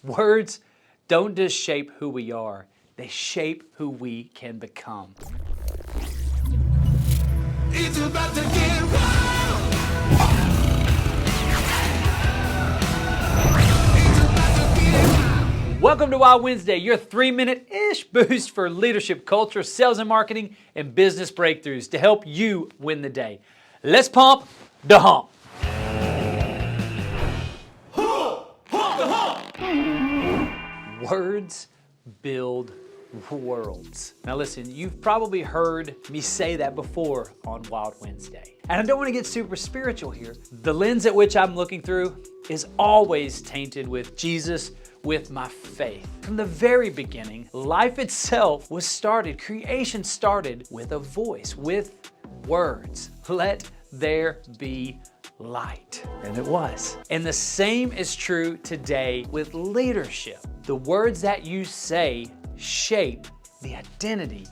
Words don't just shape who we are, they shape who we can become. It's about to get wild. Welcome to Wild Wednesday, your 3-minute-ish boost for leadership culture, sales and marketing, and business breakthroughs to help you win the day. Let's pump the hump. Words build worlds. Now listen, you've probably heard me say that before on Wild Wednesday. And I don't want to get super spiritual here. The lens at which I'm looking through is always tainted with Jesus, with my faith. From the very beginning, life itself was started, creation started with a voice, with words. Let there be light. And it was. And the same is true today with leadership. The words that you say shape the identity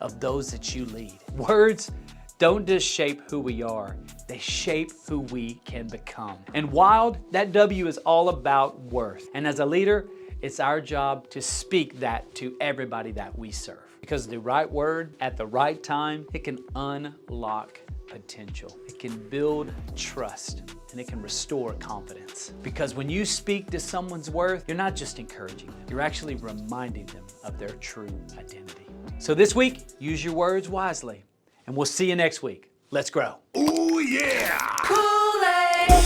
of those that you lead. Words don't just shape who we are, they shape who we can become. And Wild, that W is all about worth. And as a leader, it's our job to speak that to everybody that we serve. Because the right word at the right time, it can unlock potential. It can build trust and it can restore confidence. Because when you speak to someone's worth, you're not just encouraging them, you're actually reminding them of their true identity. So this week, use your words wisely, and we'll see you next week. Let's grow. Ooh yeah! Kuhl-Aid!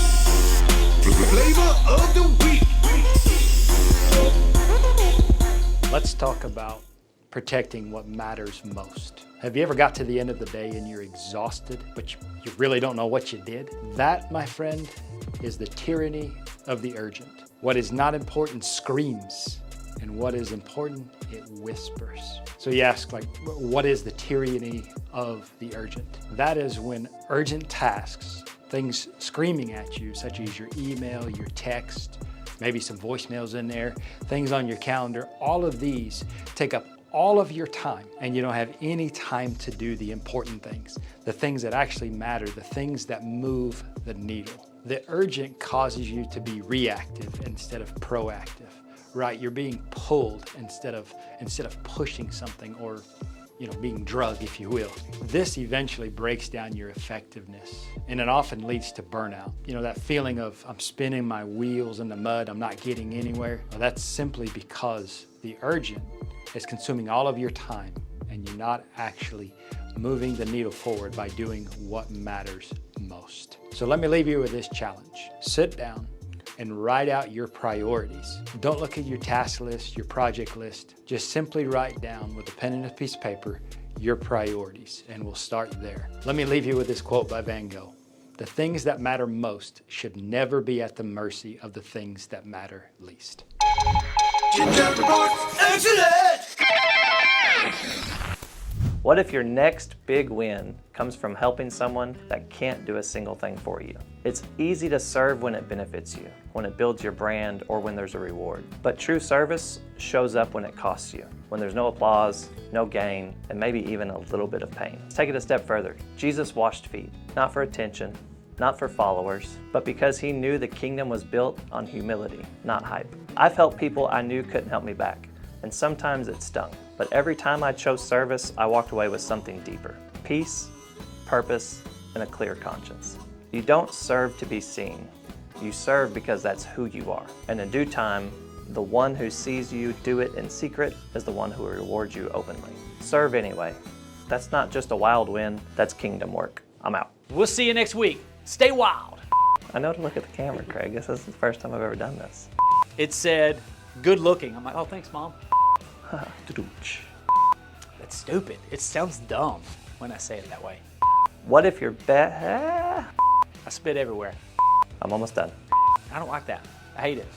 Flavor of the week. Let's talk about protecting what matters most. Have you ever got to the end of the day and you're exhausted, but you really don't know what you did? That, my friend, is the tyranny of the urgent. What is not important screams, and what is important, it whispers. So you ask, what is the tyranny of the urgent? That is when urgent tasks, things screaming at you, such as your email, your text, maybe some voicemails in there, things on your calendar, all of these take up all of your time, and you don't have any time to do the important things, the things that actually matter, the things that move the needle. The urgent causes you to be reactive instead of proactive, right? You're being pulled instead of pushing something, or being drugged, if you will. This eventually breaks down your effectiveness, and it often leads to burnout. That feeling of I'm spinning my wheels in the mud, I'm not getting anywhere. Well, that's simply because the urgent is consuming all of your time and you're not actually moving the needle forward by doing what matters most. So let me leave you with this challenge. Sit down and write out your priorities. Don't look at your task list, your project list. Just simply write down with a pen and a piece of paper your priorities, and we'll start there. Let me leave you with this quote by Van Gogh. The things that matter most should never be at the mercy of the things that matter least. What if your next big win comes from helping someone that can't do a single thing for you? It's easy to serve when it benefits you, when it builds your brand, or when there's a reward. But true service shows up when it costs you, when there's no applause, no gain, and maybe even a little bit of pain. Let's take it a step further. Jesus washed feet, not for attention, not for followers, but because he knew the kingdom was built on humility, not hype. I've helped people I knew couldn't help me back, and sometimes it stung. But every time I chose service, I walked away with something deeper. Peace, purpose, and a clear conscience. You don't serve to be seen. You serve because that's who you are. And in due time, the one who sees you do it in secret is the one who will reward you openly. Serve anyway. That's not just a wild win, that's kingdom work. I'm out. We'll see you next week. Stay wild. I know to look at the camera, Craig. This is the first time I've ever done this. It said, good looking. I'm like, oh, thanks, Mom. That's stupid. It sounds dumb when I say it that way. What if your I spit everywhere. I'm almost done. I don't like that. I hate it.